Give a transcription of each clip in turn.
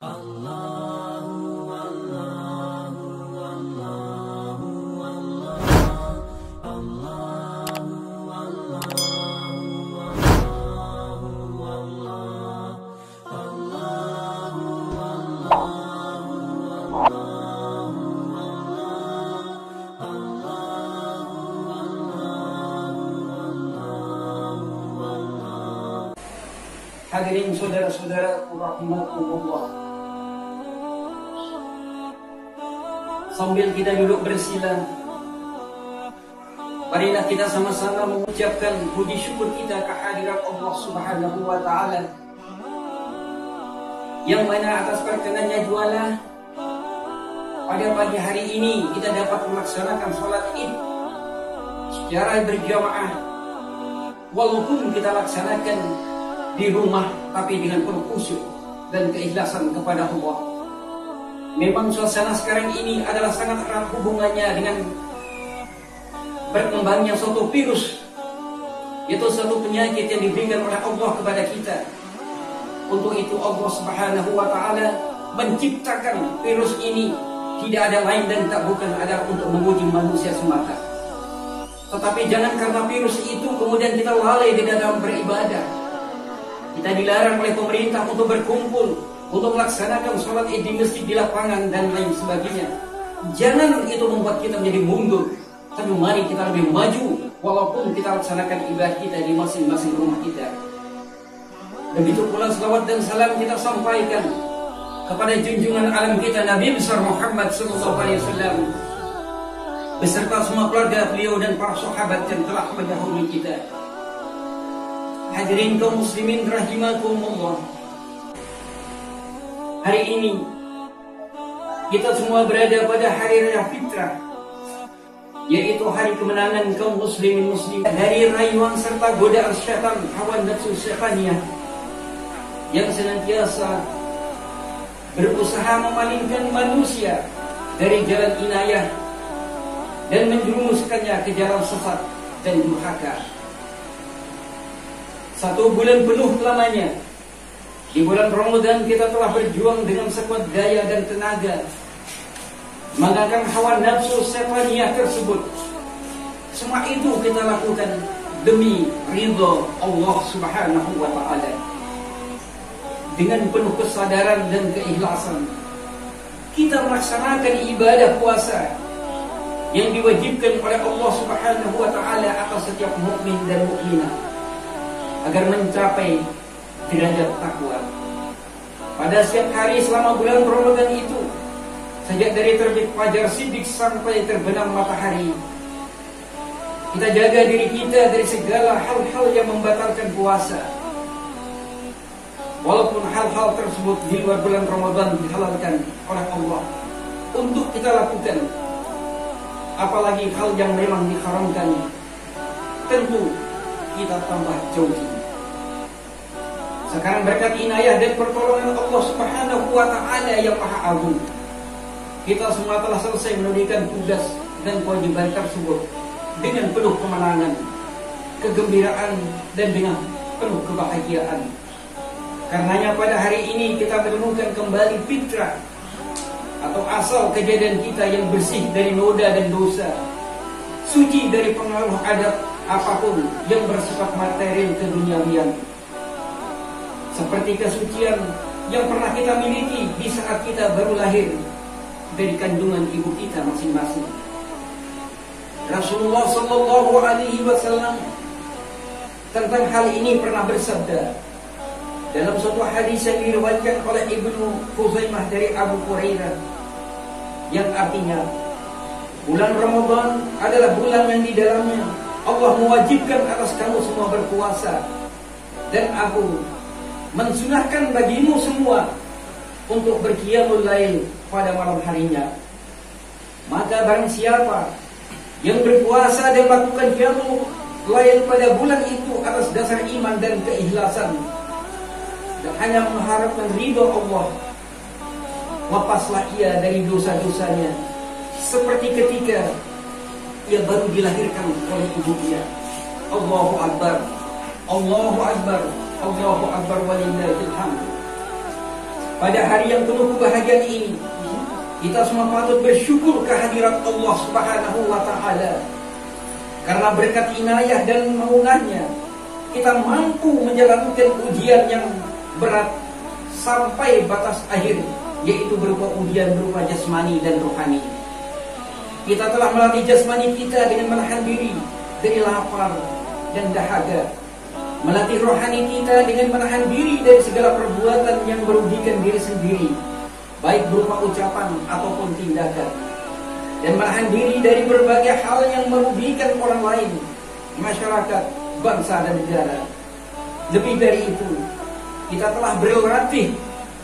Hadirin saudara-saudara rahimakumullah. Sambil kita duduk bersila, marilah kita sama-sama mengucapkan puji syukur kita kehadirat Allah Subhanahu wa taala, yang mana atas perkenannya jualah pada pagi hari ini kita dapat melaksanakan salat Id secara berjamaah, walaupun kita laksanakan di rumah tapi dengan penuh khusyuk dan keikhlasan kepada Allah. Memang suasana sekarang ini adalah sangat erat hubungannya dengan berkembangnya suatu virus, yaitu suatu penyakit yang diberikan oleh Allah kepada kita. Untuk itu Allah Subhanahu wa taala menciptakan virus ini tidak ada lain dan tak bukan adalah untuk menguji manusia semata. Tetapi jangan karena virus itu kemudian kita lalai di dalam beribadah. Kita dilarang oleh pemerintah untuk berkumpul, untuk melaksanakan sholat Id di masjid, di lapangan, dan lain sebagainya. Jangan itu membuat kita menjadi mundur, tapi mari kita lebih maju, walaupun kita laksanakan ibadah kita di masing-masing rumah kita. Begitu pula selawat dan salam kita sampaikan kepada junjungan alam kita Nabi besar Muhammad SAW, beserta semua keluarga beliau dan para sahabat yang telah mendahului kita. Hadirin kaum muslimin rahimakumullah. Hari ini kita semua berada pada hari raya fitrah, yaitu hari kemenangan kaum muslimin muslim dari rayuan serta godaan syaitan, hawa nafsu syaitaniyah yang senantiasa berusaha memalingkan manusia dari jalan inayah dan menjerumuskannya ke jalan sesat dan durhaka. 1 bulan penuh lamanya, di bulan Ramadan kita telah berjuang dengan sekuat daya dan tenaga mengalahkan hawa nafsu syaitaniyah tersebut. Semua itu kita lakukan demi ridha Allah Subhanahu wa taala. Dengan penuh kesadaran dan keikhlasan kita melaksanakan ibadah puasa yang diwajibkan oleh Allah Subhanahu wa taala atas setiap mukmin dan mukminah, agar mencapai derajat takwa. Pada setiap hari selama bulan Ramadan itu, sejak dari terbit fajar siddiq sampai terbenam matahari, kita jaga diri kita dari segala hal-hal yang membatalkan puasa. Walaupun hal-hal tersebut di luar bulan Ramadan dihalalkan oleh Allah untuk kita lakukan, apalagi hal yang memang diharamkan, tentu kita tambah jauhi. Sekarang berkat inayah dan pertolongan Allah Subhanahu wa taala yang Maha Agung, kita semua telah selesai menunaikan tugas dan kewajiban tersebut dengan penuh kemenangan, kegembiraan, dan dengan penuh kebahagiaan. Karenanya pada hari ini kita menemukan kembali fitrah atau asal kejadian kita yang bersih dari noda dan dosa, suci dari pengaruh adat apapun yang bersifat material keduniawian, seperti kesucian yang pernah kita miliki di saat kita baru lahir dari kandungan ibu kita masing-masing. Rasulullah Sallallahu Alaihi Wasallam tentang hal ini pernah bersabda dalam suatu hadis yang diriwayatkan oleh Ibnu Khuzaimah dari Abu Hurairah, yang artinya bulan Ramadan adalah bulan yang di dalamnya Allah mewajibkan atas kamu semua berpuasa, dan aku mensunahkan bagimu semua untuk berqiyamul lail pada malam harinya. Maka barang siapa yang berpuasa dan melakukan qiyamul lail pada bulan itu atas dasar iman dan keikhlasan dan hanya mengharapkan ridho Allah, lepaslah ia dari dosa-dosanya seperti ketika ia baru dilahirkan oleh ibunya. Allahu Akbar, Allahu Akbar, Allahu Akbar walillahil hamd. pada hari yang penuh kebahagiaan ini, kita semua patut bersyukur kehadirat Allah Subhanahu wa Ta'ala. Karena berkat inayah dan naungannya, kita mampu menjalankan ujian yang berat sampai batas akhir, yaitu berupa ujian berupa jasmani dan rohani. Kita telah melatih jasmani kita dengan menahan diri dari lapar dan dahaga, melatih rohani kita dengan menahan diri dari segala perbuatan yang merugikan diri sendiri, baik berupa ucapan ataupun tindakan, dan menahan diri dari berbagai hal yang merugikan orang lain, masyarakat, bangsa dan negara. Lebih dari itu, kita telah berlatih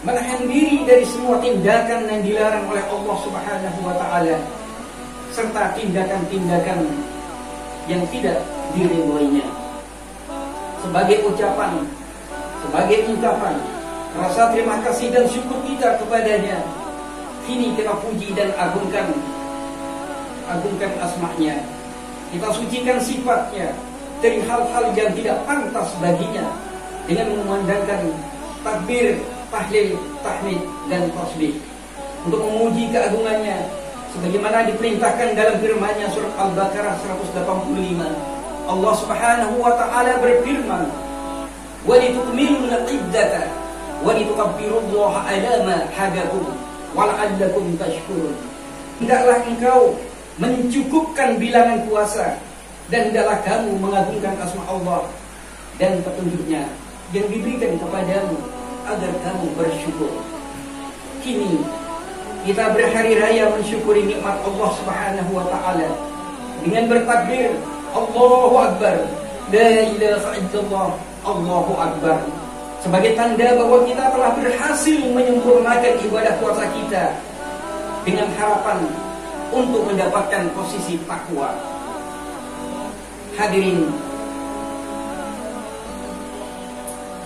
menahan diri dari semua tindakan yang dilarang oleh Allah Subhanahu wa Ta'ala, serta tindakan-tindakan yang tidak diridhoinya. Sebagai ucapan, sebagai ungkapan rasa terima kasih dan syukur kita kepadanya, kini kita puji dan agungkan asma-Nya. Kita sucikan sifatnya dari hal-hal yang tidak pantas baginya, dengan memandangkan takbir, tahlil, tahmid, dan tasbih, untuk memuji keagungannya sebagaimana diperintahkan dalam firman-Nya surat Al-Baqarah 185. Allah Subhanahu wa Ta'ala berfirman, "Walitukmilul iddata walitukabbirullaha 'ala ma hadakum wa la'allakum tashkurun." Hendaklah engkau mencukupkan bilangan puasa, dan hendaklah kamu mengagungkan asma Allah dan petunjuknya yang diberikan kepadamu agar kamu bersyukur. Kini kita berhari raya mensyukuri nikmat Allah Subhanahu wa Ta'ala dengan bertakbir Allahu Akbar, la ilaha illallah, Allahu Akbar, sebagai tanda bahwa kita telah berhasil menyempurnakan ibadah puasa kita dengan harapan untuk mendapatkan posisi takwa. Hadirin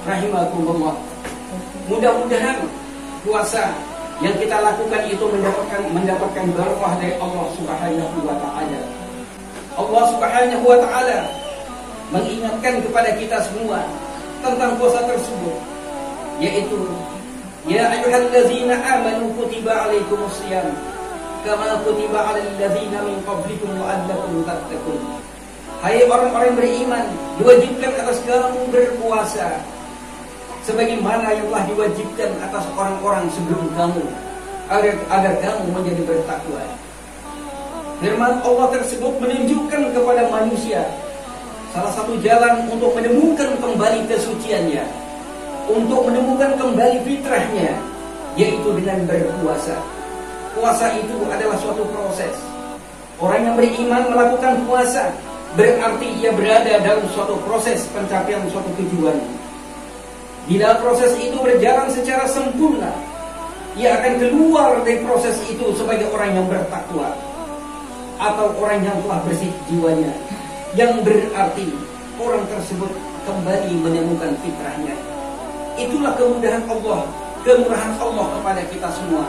rahimakumullah, mudah-mudahan puasa yang kita lakukan itu mendapatkan barokah dari Allah Subhanahu wa Ta'ala. Allah Subhanahu wa Ta'ala mengingatkan kepada kita semua tentang puasa tersebut, yaitu ya ayyuhallazina amanu kutiba alaikumusiyam kama kutiba alal ladzina min qablikum la'allakum tattaqun. Hai orang-orang beriman, diwajibkan atas kamu berpuasa sebagaimana yang telah diwajibkan atas orang-orang sebelum kamu, agar kamu menjadi bertakwa. Firman Allah tersebut menunjukkan kepada manusia salah satu jalan untuk menemukan kembali kesuciannya, untuk menemukan kembali fitrahnya, yaitu dengan berpuasa. Puasa itu adalah suatu proses. Orang yang beriman melakukan puasa berarti ia berada dalam suatu proses pencapaian suatu tujuan. Bila proses itu berjalan secara sempurna, ia akan keluar dari proses itu sebagai orang yang bertakwa, atau orang yang telah bersih jiwanya, yang berarti orang tersebut kembali menemukan fitrahnya. Itulah kemudahan Allah, kemurahan Allah kepada kita semua.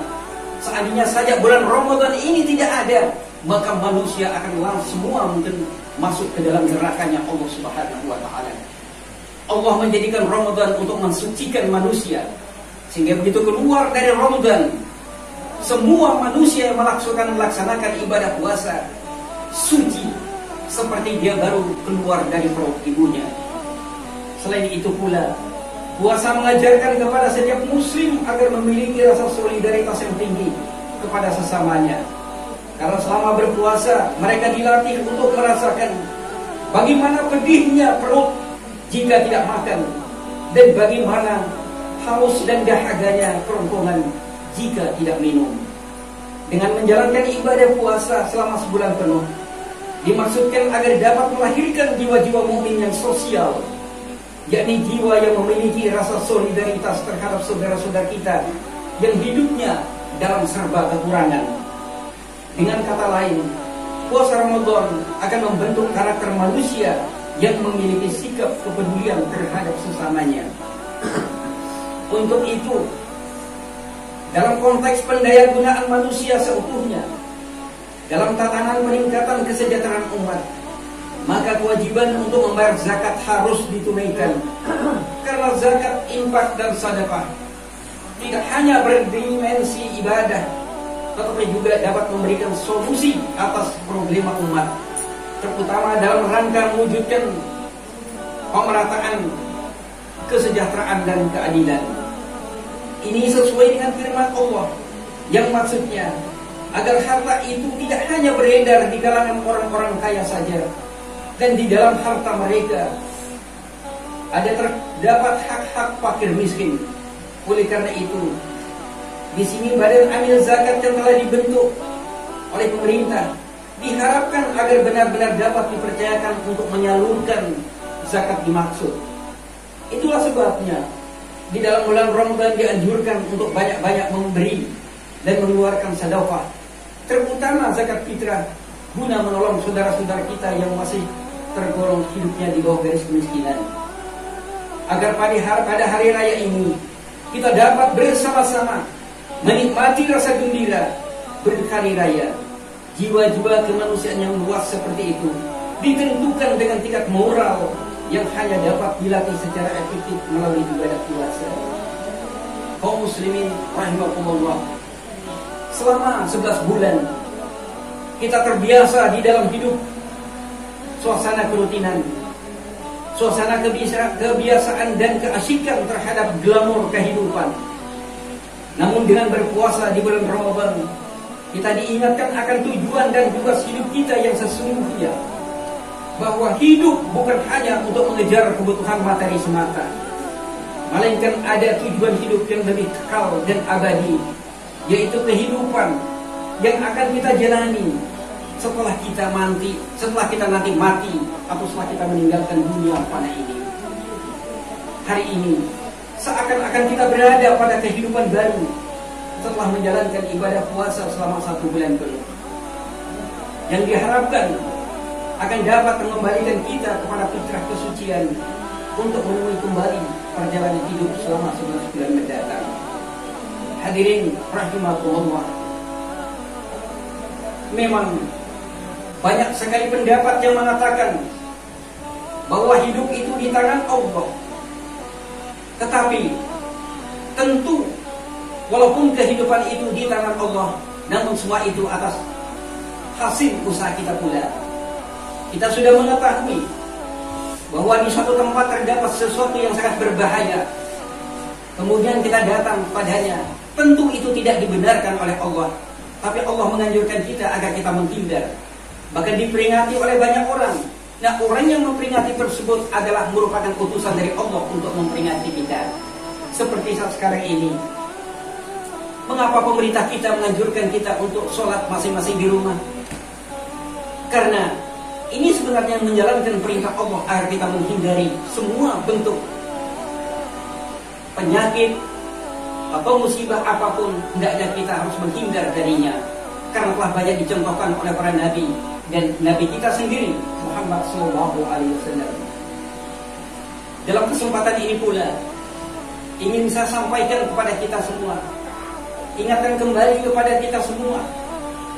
Seandainya saja bulan Ramadan ini tidak ada, maka manusia akan langsung semua mungkin masuk ke dalam nerakanya Allah Subhanahu wa Ta'ala. Allah menjadikan Ramadan untuk mensucikan manusia, sehingga begitu keluar dari Ramadan, semua manusia yang melaksanakan ibadah puasa suci seperti dia baru keluar dari perut ibunya. Selain itu pula, puasa mengajarkan kepada setiap muslim agar memiliki rasa solidaritas yang tinggi kepada sesamanya. Karena selama berpuasa, mereka dilatih untuk merasakan bagaimana pedihnya perut jika tidak makan, dan bagaimana haus dan dahaganya kerongkongan jika tidak minum. Dengan menjalankan ibadah puasa selama sebulan penuh, dimaksudkan agar dapat melahirkan jiwa-jiwa mukmin yang sosial, yakni jiwa yang memiliki rasa solidaritas terhadap saudara-saudara kita yang hidupnya dalam serba kekurangan. Dengan kata lain, puasa Ramadan akan membentuk karakter manusia yang memiliki sikap kepedulian terhadap sesamanya. Untuk itu, dalam konteks pendayagunaan manusia seutuhnya, dalam tatanan peningkatan kesejahteraan umat, maka kewajiban untuk membayar zakat harus ditunaikan. Karena zakat, infak, dan sedekah tidak hanya berdimensi ibadah, tetapi juga dapat memberikan solusi atas problema umat, terutama dalam rangka mewujudkan pemerataan, kesejahteraan dan keadilan. Ini sesuai dengan firman Allah yang maksudnya agar harta itu tidak hanya beredar di kalangan orang-orang kaya saja, dan di dalam harta mereka ada terdapat hak-hak fakir miskin. Oleh karena itu, di sini Badan Amil Zakat yang telah dibentuk oleh pemerintah diharapkan agar benar-benar dapat dipercayakan untuk menyalurkan zakat dimaksud. Itulah sebabnya di dalam bulan Ramadan dianjurkan untuk banyak-banyak memberi dan mengeluarkan sedekah, terutama zakat fitrah, guna menolong saudara-saudara kita yang masih tergolong hidupnya di bawah garis kemiskinan. Agar pada hari raya ini kita dapat bersama-sama menikmati rasa gembira berhari raya. Jiwa-jiwa kemanusiaan yang luas seperti itu ditentukan dengan tingkat moral yang hanya dapat dilatih secara efektif melalui ibadah puasa. Kaum muslimin rahimakumullah, selama 11 bulan kita terbiasa di dalam hidup suasana kerutinan, suasana kebiasaan dan keasyikan terhadap glamor kehidupan. Namun dengan berpuasa di bulan Ramadan, kita diingatkan akan tujuan dan tugas hidup kita yang sesungguhnya, bahwa hidup bukan hanya untuk mengejar kebutuhan materi semata, melainkan ada tujuan hidup yang lebih kekal dan abadi, yaitu kehidupan yang akan kita jalani setelah kita nanti mati, atau setelah kita meninggalkan dunia fana ini. Hari ini seakan-akan kita berada pada kehidupan baru setelah menjalankan ibadah puasa selama 1 bulan penuh, yang diharapkan akan dapat mengembalikan kita kepada fitrah kesucian untuk menemui kembali perjalanan hidup selama 11 bulan mendatang. Hadirin rahimakumullah, memang banyak sekali pendapat yang mengatakan bahwa hidup itu di tangan Allah. Tetapi tentu walaupun kehidupan itu di tangan Allah, namun semua itu atas hasil usaha kita pula. Kita sudah mengetahui bahwa di suatu tempat terdapat sesuatu yang sangat berbahaya, kemudian kita datang padanya. Tentu itu tidak dibenarkan oleh Allah, tapi Allah menganjurkan kita agar kita menghindar. Bahkan diperingati oleh banyak orang. Nah, orang yang memperingati tersebut adalah merupakan utusan dari Allah untuk memperingati kita. Seperti saat sekarang ini, mengapa pemerintah kita menganjurkan kita untuk sholat masing-masing di rumah? Karena ini sebenarnya menjalankan perintah Allah agar kita menghindari semua bentuk penyakit atau musibah apapun, hendaknya kita harus menghindar darinya. Karena telah banyak dicontohkan oleh para nabi dan nabi kita sendiri Muhammad SAW. Dalam kesempatan ini pula ingin saya sampaikan kepada kita semua, ingatkan kembali kepada kita semua,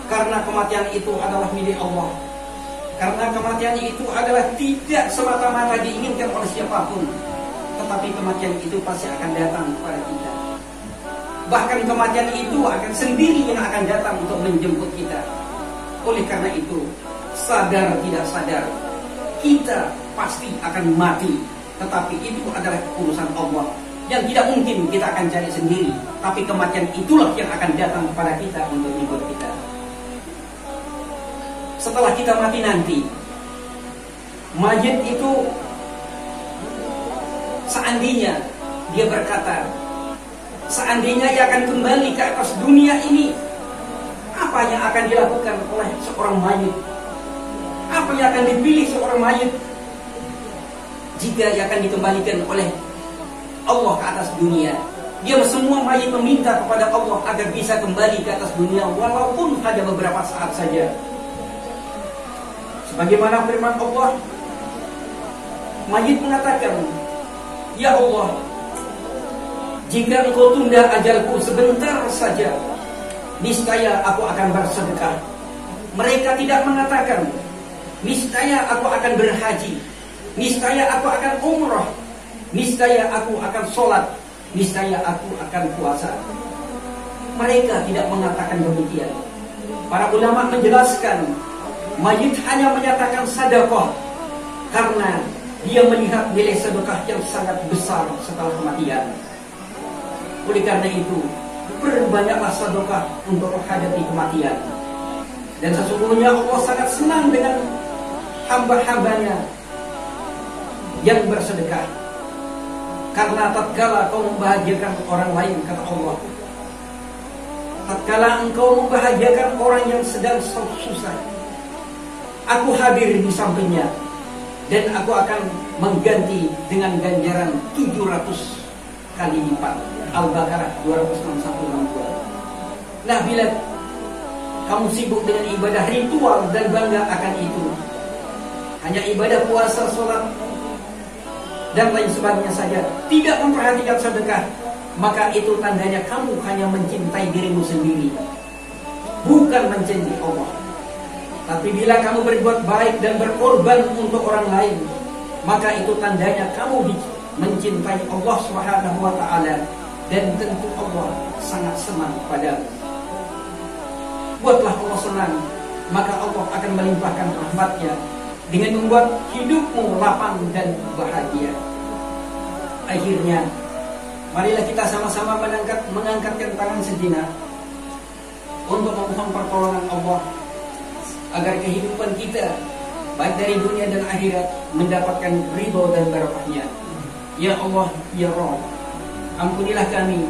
karena kematian itu adalah milik Allah. Karena kematian itu adalah tidak semata-mata diinginkan oleh siapapun, tetapi kematian itu pasti akan datang kepada kita. Bahkan kematian itu akan sendiri yang akan datang untuk menjemput kita. Oleh karena itu, sadar tidak sadar, kita pasti akan mati. Tetapi itu adalah urusan Allah yang tidak mungkin kita akan cari sendiri. Tapi kematian itulah yang akan datang kepada kita untuk menjemput kita. Setelah kita mati nanti, mayit itu seandainya dia berkata, seandainya ia akan kembali ke atas dunia ini, apa yang akan dilakukan oleh seorang mayit? Apa yang akan dipilih seorang mayit jika ia akan dikembalikan oleh Allah ke atas dunia? Dia semua mayit meminta kepada Allah agar bisa kembali ke atas dunia walaupun hanya beberapa saat saja. Sebagaimana firman Allah, mayit mengatakan, "Ya Allah, jika Engkau tunda ajalku sebentar saja, niscaya aku akan bersedekah." Mereka tidak mengatakan, niscaya aku akan berhaji, niscaya aku akan umrah, niscaya aku akan sholat. niscaya aku akan puasa. Mereka tidak mengatakan demikian. Para ulama menjelaskan, mayit hanya menyatakan sedekah karena dia melihat nilai sedekah yang sangat besar setelah kematian. Oleh karena itu, berbanyaklah sedekah untuk menghadapi kematian. Dan sesungguhnya Allah sangat senang dengan hamba-hambanya yang bersedekah. Karena tatkala kau membahagiakan orang lain, kata Allah, tatkala engkau membahagiakan orang yang sedang susah, aku hadir di sampingnya dan aku akan mengganti dengan ganjaran 700 kali lipat. Al-Baqarah 261-62. Nah, bila kamu sibuk dengan ibadah ritual dan bangga akan itu, hanya ibadah puasa, sholat, dan lain sebagainya saja, tidak memperhatikan sedekah, maka itu tandanya kamu hanya mencintai dirimu sendiri, bukan mencintai Allah. Tapi bila kamu berbuat baik dan berkorban untuk orang lain, maka itu tandanya kamu mencintai Allah Subhanahu wa Ta'ala, dan tentu Allah sangat senang padamu. Buatlah Allah senang, maka Allah akan melimpahkan rahmatnya dengan membuat hidupmu lapang dan bahagia. Akhirnya, marilah kita sama-sama mengangkatkan tangan sejenak untuk memohon pertolongan Allah agar kehidupan kita baik dari dunia dan akhirat mendapatkan ridho dan barakahnya. Ya Allah, ya Rabb, ampunilah kami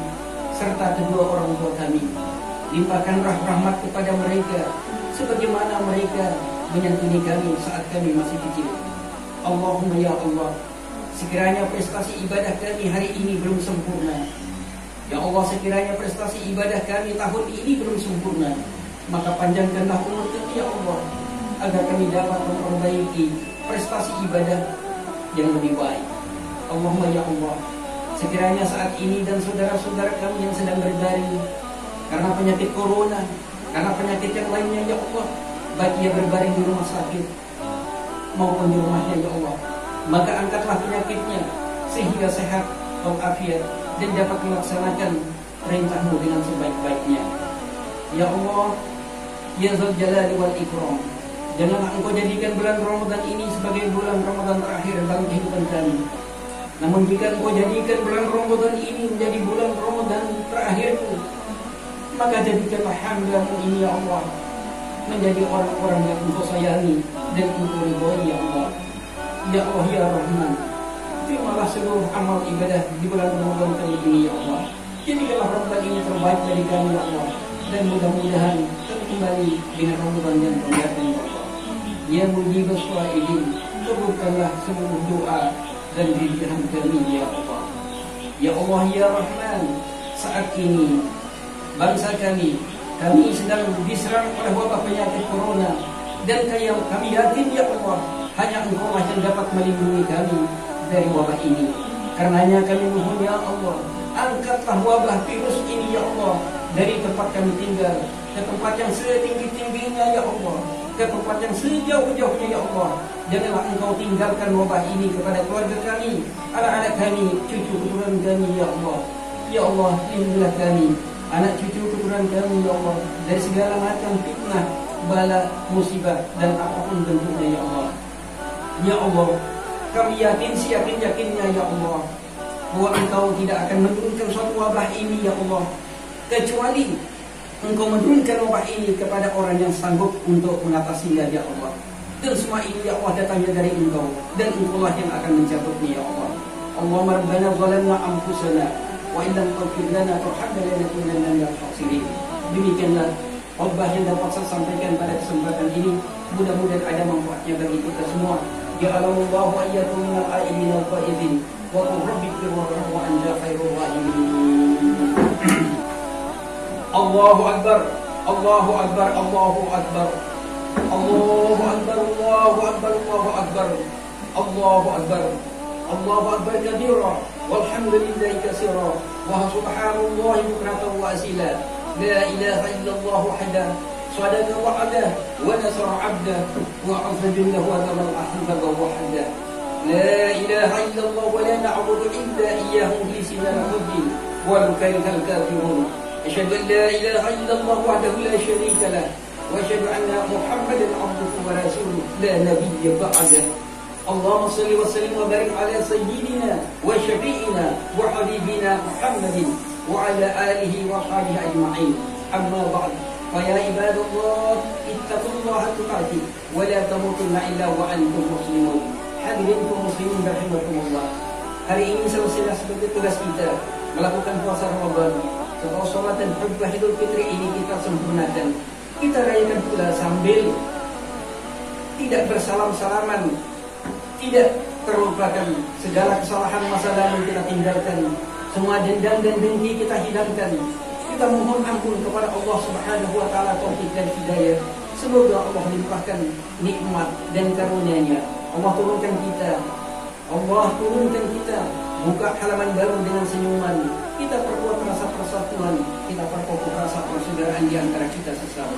serta kedua orang tua kami. Limpahkanlah rahmat kepada mereka sebagaimana mereka menyantuni kami saat kami masih kecil. Allahumma ya Allah, sekiranya prestasi ibadah kami hari ini belum sempurna, ya Allah, sekiranya prestasi ibadah kami tahun ini belum sempurna, maka panjangkanlah umur kami ya Allah, agar kami dapat memperbaiki prestasi ibadah yang lebih baik. Allahumma ya Allah, sekiranya saat ini dan saudara-saudara kami yang sedang berbaring karena penyakit corona, karena penyakit yang lainnya ya Allah, baik ia berbaring di rumah sakit maupun di rumahnya ya Allah, maka angkatlah penyakitnya sehingga sehat walafiat dan dapat melaksanakan perintah-Mu dengan sebaik-baiknya. Ya Allah, ya Dzal Jalali wal Ikram, janganlah Engkau jadikan bulan Ramadan ini sebagai bulan Ramadan terakhir dalam kehidupan kami. Namun jika Engkau jadikan bulan Ramadan ini menjadi bulan Ramadan terakhirku, maka jadikanlah hamba-Mu ini ya Allah menjadi orang-orang yang Engkau sayangi dan Engkau ridhoi ya Allah. Ya Allah ya Rahman, terimalah seluruh amal ibadah di bulan Ramadan kali ini ya Allah. Jadikanlah Ramadan ini terbaik dari kami ya Allah, dan mudah-mudahan kami kembali dengan Ramadan yang terbaik ya Allah. Ya mujibus sha'ilin, kabulkanlah seluruh doa dan rintihan kami ya Allah. Ya Allah ya Rahman, saat ini bangsa kami sedang diserang oleh wabah penyakit corona, dan kami yakin ya Allah, hanya Engkau yang dapat melindungi kami dari wabah ini. Karenanya kami mohon ya Allah, angkatlah wabah virus ini ya Allah dari tempat kami tinggal ke tempat yang setinggi-tingginya ya Allah, ke tempat yang sejauh-jauhnya ya Allah. Janganlah Engkau tinggalkan wabah ini kepada keluarga kami, anak-anak kami, cucu keturunan kami ya Allah. Ya Allah, lindungilah kami, anak cucu keturunan kami ya Allah, dari segala macam fitnah, bala, musibah, dan apapun bentuknya ya Allah. Ya Allah, kami yakin seyakin-yakinnya ya Allah, bahwa Engkau tidak akan menurunkan suatu wabah ini ya Allah, kecuali Engkau menurunkan wabah ini kepada orang yang sanggup untuk mengatasinya ya Allah. Dan semua ini ya Allah datangnya dari Engkau, dan Engkau lah yang akan mencabutnya ya Allah. Allahumma rabbana zalamna anfusana wa illam taghfir lana tarhamna lanakunanna minal khasirin. Demikianlah khotbah yang dapat saya sampaikan pada kesempatan ini. Mudah-mudahan ada manfaatnya bagi kita semua. Ja'alallahu wa iyyakum minal a'imin wal qa'idin wa qul rabbi ighfir warham wa anta khairur rahimin. Allahu akbar, Allahu akbar, Allahu akbar, Allahu akbar, Allahu akbar, Allahu akbar, Allahu akbar, Allahu akbar kabira walhamdulillahi katsira wa subhanallahi bukratan wa asila. La ilaha illallah wahdahu صدق وعده ونصر عبده وعز جنده وذل الأحزاب وحده. لا إله إلا الله ولا نعبد إلا إياه مخلصين له الدين ولو كره الكافرون أشهد أن لا إله إلا الله وحده لا شريك له وأشهد أن محمدا عبده ورسوله لا نبي بعده اللهم صل وسلم وبارك على سيدنا وشفيعنا وحبيبنا محمد وعلى آله وصحبه أجمعين أما بعد فيا عباد الله اتقوا الله تقاته ولا تموتن إلا وأنتم مسلمون. Hadirin kaum muslimin rahimakumullah. Hari ini selesai sebagai tugas kita melakukan puasa Ramadan. Setelah sholat dan khutbah Idul Fitri ini kita sempurnakan. Kita rayakan pula sambil tidak bersalam-salaman, tidak terlupakan segala kesalahan masa lalu kita tinggalkan, semua dendam dan dengki kita hilangkan. Kita mohon ampun kepada Allah Subhanahu wa taala taufik dan hidayah. Semoga Allah limpahkan nikmat dan karunia-Nya. Allah turunkan kita. Buka halaman baru dengan senyuman. Kita perkuat rasa persatuan. Kita perkokoh rasa persaudaraan di antara kita sesama.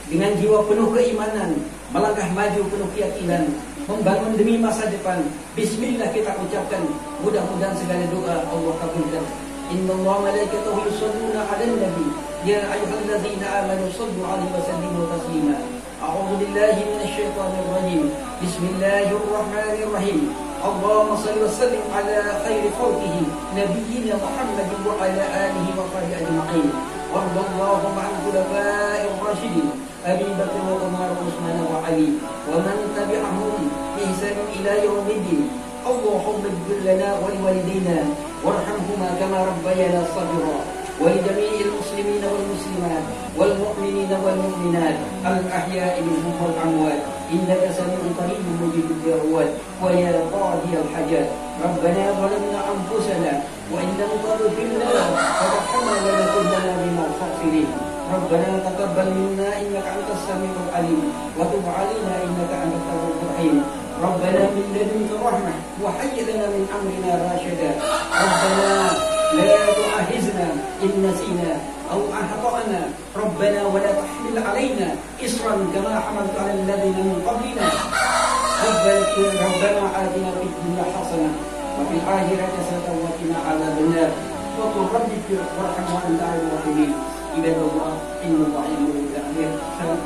Dengan jiwa penuh keimanan, melangkah maju penuh keyakinan, membangun demi masa depan. Bismillah kita ucapkan. Mudah-mudahan segala doa Allah kabulkan. Innallaha malaikatahu yusholluna 'alan nabi ya ayyuhalladzina amanu shallu 'alaihi wa sallimu taslima. A'udzu billahi minasy syaithanir rajim. Bismillahirrahmanirrahim. Allahumma shalli wa sallim 'ala khairi khalqihi nabiyyina Muhammadin wa 'ala alihi wa sahbihi ajma'in. Warḍallahu 'an khulafa'ir rasyidin Abi Bakr wa Umar wa Utsman wa Ali wa man tabi'ahum bi ihsan ila yaumiddin. Allahumma ighfir lana wa liwalidayna warhamhuma kama rabbayana shaghira wa li jami'il muslimina wal muslimat wal mu'minina wal mu'minat al ahya'i minhum wal amwat innaka sami'un qaribun mujibud da'wat wa ya qadiyal hajat rabbana zalamna anfusana wa in lam taghfir lana wa tarhamna lanakunanna minal khasirin. ربنا تقبل منا إنك أنت السميع العليم وتب علينا إنك أنت التواب الرحيم. ربنا من لدنك رحمة وهيئ لنا من أمرنا رشدا. ربنا لا تؤاخذنا إن نسينا أو أخطأنا ربنا ولا تحمل علينا إصرا كما حملت على الذين من قبلنا. ربنا آتنا في الدنيا حسنة وفي الآخرة حسنة وقنا عذاب النار. وقل رب اغفر وارحم وأنت خير الراحمين. عباد الله إن الله يأمر بالعدل والإحسان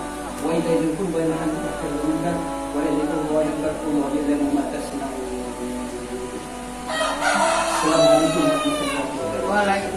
وإيتاء ذي القربى وينهى عن الفحشاء والمنكر ولذكر الله أكبر والله يعلم ما تصنعون. Assalamualaikum warahmatullahi wabarakatuh.